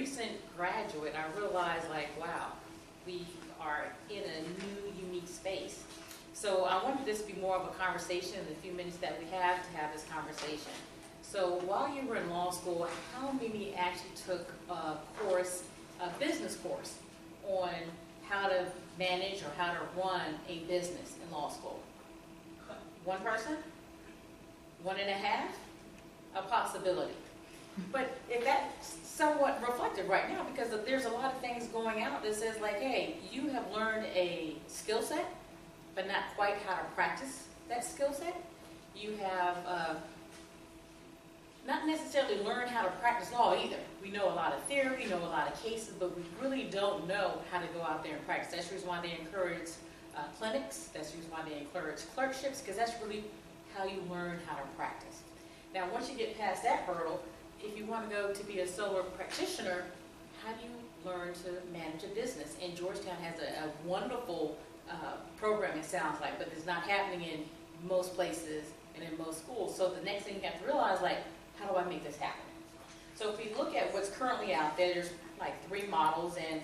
recent graduate, I realized like, wow, we are in a new, unique space. So I wanted this to be more of a conversation in the few minutes that we have to have this conversation. So while you were in law school, how many actually took a course, a business course, on how to manage or how to run a business in law school? One person? 1.5? A possibility. But if that's somewhat reflective right now, because there's a lot of things going out that says like, hey, you have learned a skill set, but not quite how to practice that skill set. You have not necessarily learned how to practice law either. We know a lot of theory, we know a lot of cases, but we really don't know how to go out there and practice. That's the reason why they encourage clinics. That's the reason why they encourage clerkships, because that's really how you learn how to practice. Now, once you get past that hurdle, if you want to go to be a solo practitioner, how do you learn to manage a business? And Georgetown has a wonderful program, it sounds like, but it's not happening in most places and in most schools. So the next thing you have to realize, like, how do I make this happen? So if we look at what's currently out there, there's like 3 models, and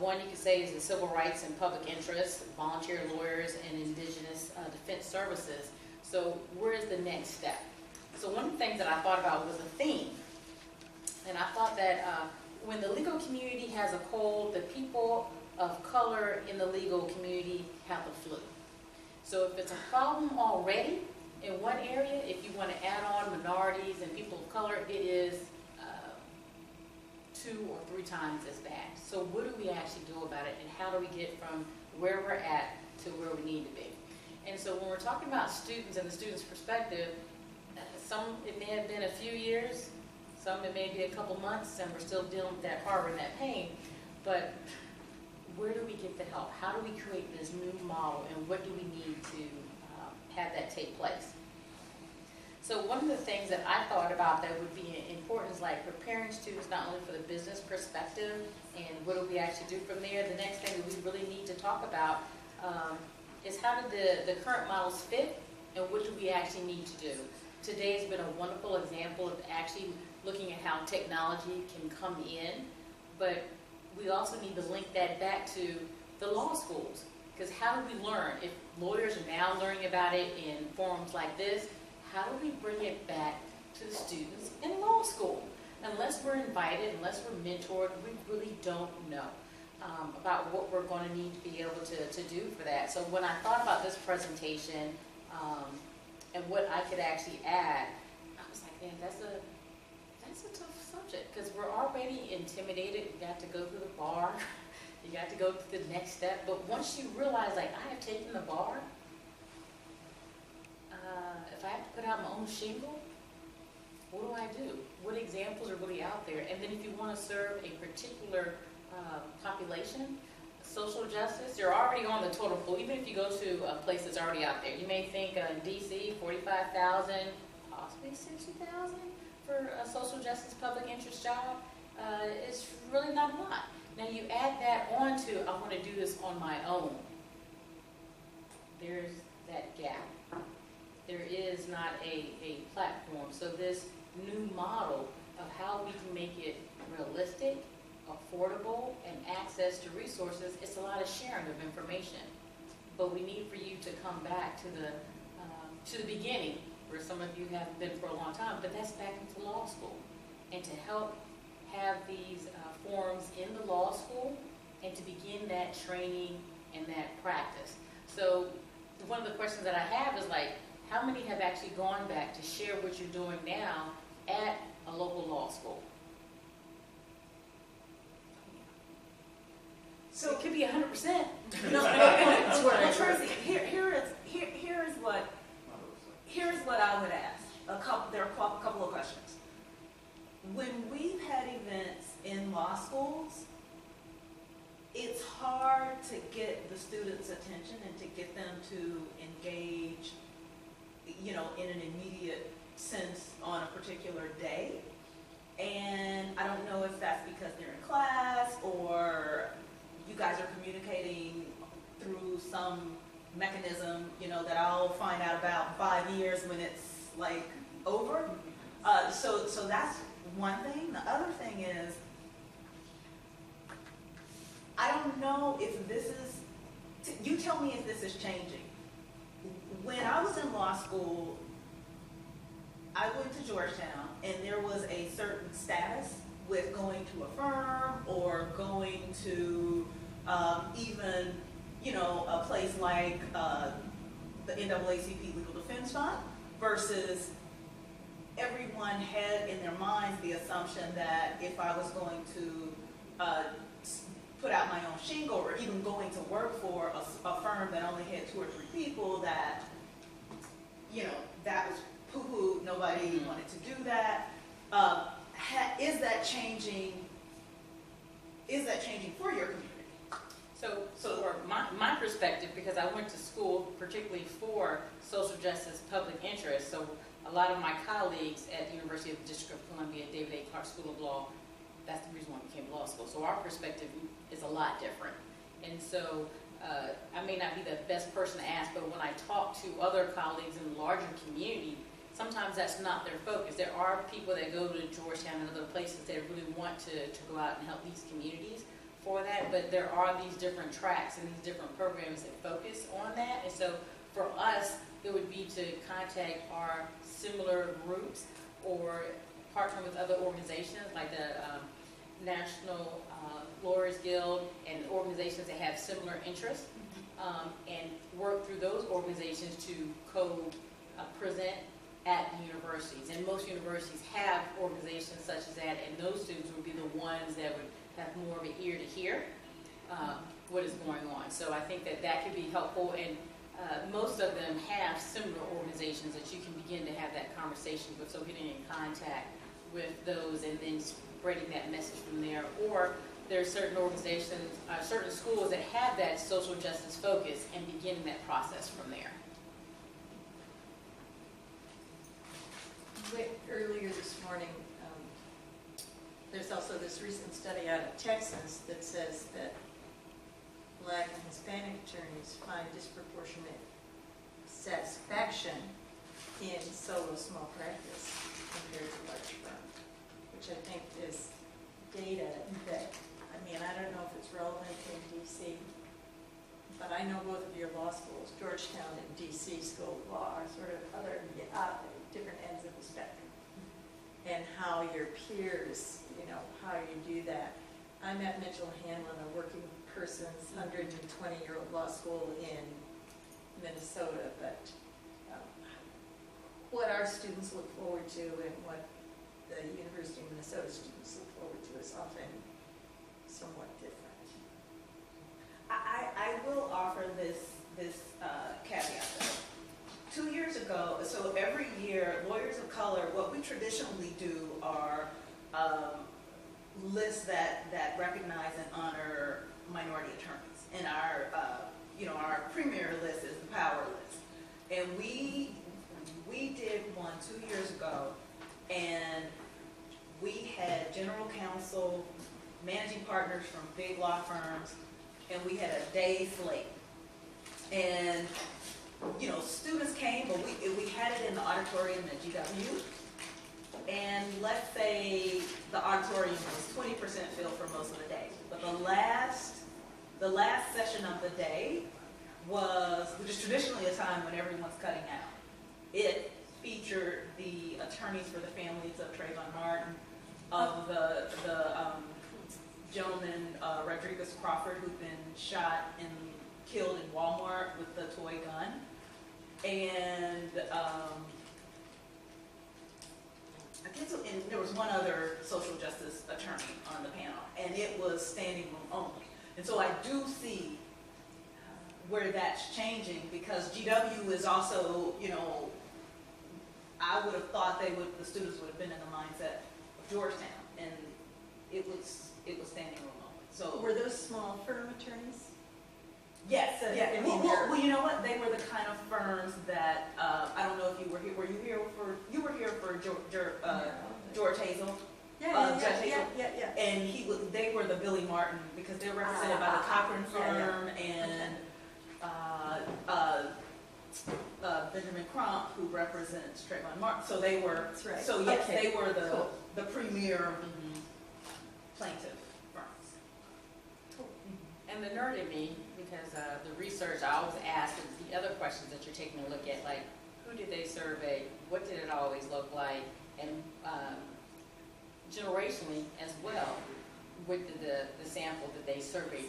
one you could say is the civil rights and public interest, volunteer lawyers, and indigenous defense services. So where's the next step? So one of the things that I thought about was a theme. And I thought that when the legal community has a cold, the people of color in the legal community have the flu. So if it's a problem already in one area, if you want to add on minorities and people of color, it is 2 or 3 times as bad. So what do we actually do about it, and how do we get from where we're at to where we need to be? And so when we're talking about students and the student's perspective, some it may have been a few years, some it may be a couple months, and we're still dealing with that horror and that pain. But where do we get the help? How do we create this new model, and what do we need to have that take place? So one of the things that I thought about that would be important is like preparing students not only for the business perspective and what do we actually do from there. The next thing that we really need to talk about is how do the current models fit, and what do we actually need to do. Today has been a wonderful example of actually looking at how technology can come in, but we also need to link that back to the law schools. Because how do we learn? If lawyers are now learning about it in forums like this, how do we bring it back to the students in law school? Unless we're invited, unless we're mentored, we really don't know about what we're going to need to be able to do for that. So when I thought about this presentation and what I could actually add, I was like, man, that's a tough subject, because we're already intimidated. You got to go through the bar. You got to go to the next step. But once you realize, like, I have taken the bar, if I have to put out my own shingle, what do I do? What examples are really out there? And then if you want to serve a particular population, social justice, you're already on the total pool. Even if you go to a place that's already out there, you may think in DC, 45,000, possibly 60,000 for a social justice public interest job. It's really not a lot. Now you add that on to, I want to do this on my own. There's that gap. There is not a platform. So this new model of how we can make it realistic, affordable, and access to resources, it's a lot of sharing of information. But we need for you to come back to the beginning, where some of you have been for a long time, but that's back into law school. And to help have these forums in the law school, and to begin that training and that practice. So one of the questions that I have is like, how many have actually gone back to share what you're doing now at a local law school? So it could be 100%. No, Tracy, here is what I would ask. There are a couple of questions. When we've had events in law schools, it's hard to get the students' attention and to get them to engage, in an immediate sense on a particular day. And I don't know if that's because they're in class or you guys are communicating through some mechanism, that I'll find out about in 5 years when it's like over. So that's one thing. The other thing is, I don't know if this is, you tell me if this is changing. When I was in law school, I went to Georgetown, and there was a certain status with going to a firm or going to even, you know, a place like the NAACP Legal Defense Fund versus everyone had in their minds the assumption that if I was going to put out my own shingle or even going to work for a firm that only had 2 or 3 people, that, you know, that was poo-poo, nobody wanted to do that. Is that changing for your community? So for my perspective, because I went to school particularly for social justice, public interest, so a lot of my colleagues at the University of the District of Columbia, David A. Clark School of Law, that's the reason why I became law school. So our perspective is a lot different. And so I may not be the best person to ask, but when I talk to other colleagues in the larger community, sometimes that's not their focus. There are people that go to Georgetown and other places that really want to go out and help these communities for that, but there are these different tracks and these different programs that focus on that. And so for us, it would be to contact our similar groups or partner with other organizations like the National Lawyers Guild and organizations that have similar interests, and work through those organizations to co-present at the universities. And most universities have organizations such as that, and those students would be the ones that would have more of an ear to hear what is going on. So I think that that could be helpful, and most of them have similar organizations that you can begin to have that conversation with, so getting in contact with those and then spreading that message from there. Or there are certain organizations, certain schools that have that social justice focus and beginning that process from there. Earlier this morning, there's also this recent study out of Texas that says that Black and Hispanic attorneys find disproportionate satisfaction in solo small practice compared to large firm, which I think is data that, I mean, I don't know if it's relevant in DC, but I know both of your law schools, Georgetown and DC School of Law, are sort of other different ends of the spectrum, and how your peers, you know, how you do that. I'm at Mitchell Hanlon, a working person's 120-year-old law school in Minnesota, but what our students look forward to and what the University of Minnesota students look forward to is often somewhat different. I will offer this caveat though. 2 years ago, so every year, Lawyers of Color, what we traditionally do are lists that recognize and honor minority attorneys. And our premier list is the Power List. And we did one 2 years ago, and we had general counsel, managing partners from big law firms, and we had a day slate. And students came, but we had it in the auditorium at GW. And let's say the auditorium was 20% filled for most of the day. But the last session of the day was, which is traditionally a time when everyone's cutting out. It featured the attorneys for the families of Trayvon Martin, of the gentleman, Rodriguez Crawford, who'd been shot and killed in Walmart with the toy gun. And and there was one other social justice attorney on the panel, and it was standing room only. And so I do see where that's changing, because GW is also, I would have thought the students would have been in the mindset of Georgetown, and it was standing room only. So Were those small firm attorneys? yes, Yeah, I mean, well, you know what? They were the kind of firms that I don't know if you were here. Were you here for George Hazel? Judge Hazel. Yeah. And they were the Billy Martin, because they're represented by the Cochran firm and Benjamin Crump, who represents Trayvon Martin. So they were. That's right. So yes, Okay. they were Cool. the premier plaintiff firms. Cool. and the nerd in me, because the research, I always ask the other questions that you're taking a look at, like, who did they survey? What did it always look like? And generationally as well, what did the sample that they surveyed,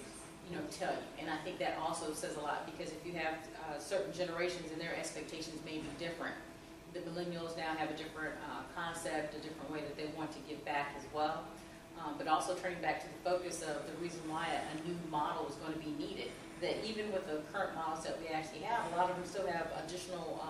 tell you? And I think that also says a lot, because if you have certain generations and their expectations may be different. The millennials now have a different concept, a different way that they want to give back as well. But also turning back to the focus of the reason why a new model is going to be needed. That even with the current models that we actually have, a lot of them still have additional